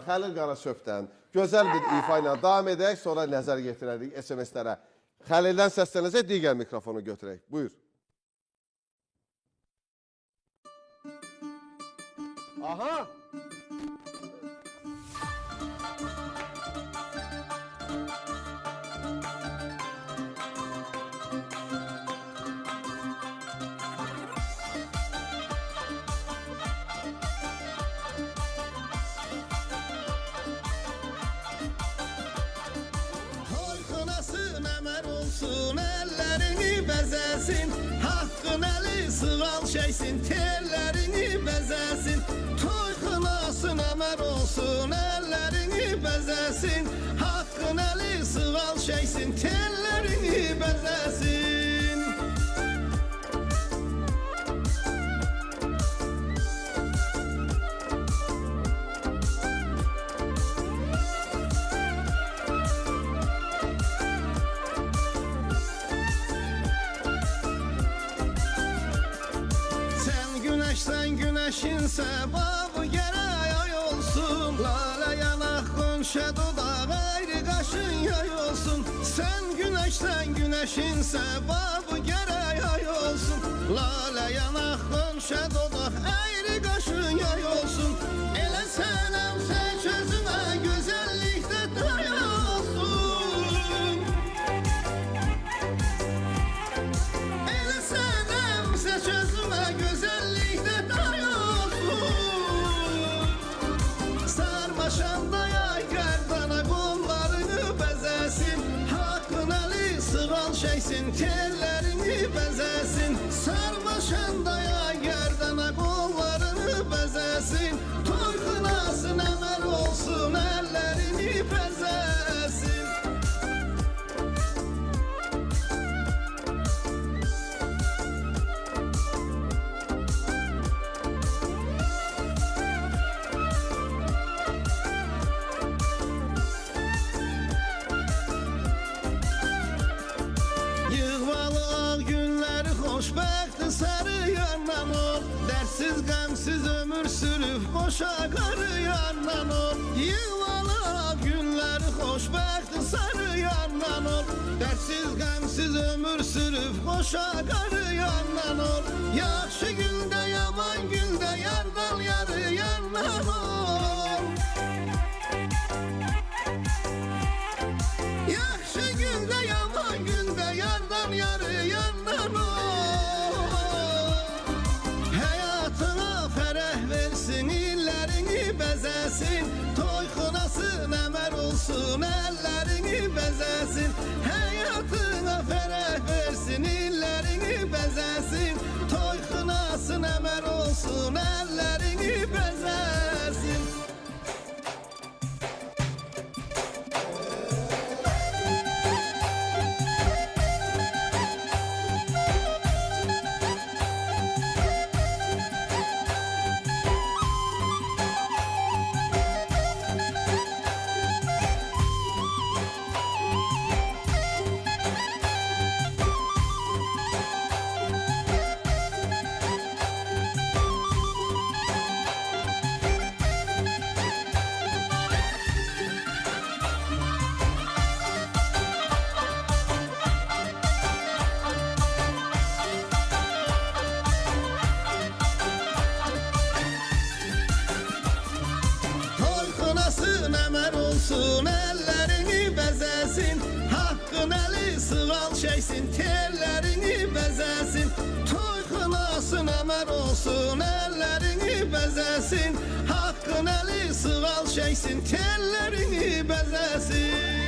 Xəlil Qarasöfdən gözəl bir ifa ilə davam edək, sonra nəzər yetirərik SMS-lərə. Xəlildən səslənəcək, digər mikrofonu götürək. Buyur. Aha! Ellerini bezesin, hakkın eli sığal şeysin, tellerini bezesin. Toy kınasın ömer olsun, ellerini bezesin, hakkın eli sığal şeysin, tellerini bezesin. Sen güneşin sebabı gerek ay olsun. Lale yanak konşa dudak ayrı kaşın yay olsun. Sen güneşin sebabı gerek ay olsun. Lale yanak konşa dudak ayrı kaşın yay olsun. Ele senem sen çözüme güzellikte day olsun. Ele senem sen çözüme güzellikte day olsun. Sarmaşanda yay gerdana kollarını bezesin. Hakkın eli sığal şeysin, tellerini bezesin. Sarmaşanda yay gerdana kollarını bezesin. Toy kınasın emel olsun, ellerini bezesin. Xoşbəxt sarı yandan ol, dersiz qəmsiz ömür sürüb qoşa qarı yandan ol. Yığmalı günləri xoşbəxt sarı yandan ol, dersiz qəmsiz ömür sürüb qoşa qarı yandan ol. Yaxşı gündə yaman gündə yardan yarı yandan ol. Yaxşı gündə yaman gündə yardan yarı yandan ol. Bezesin, toy kınasın emel olsun, ellerini bezesin. Hayatına ferah versin, illerini bezesin. Toy kınasın emel olsun, ellerini bezesin. Emel olsun, ellerini bezesin. Hakkın eli sığal şeysin, tellerini bezesin. Toy kınasın emel olsun, ellerini bezesin. Hakkın eli sığal şeysin, tellerini bezesin.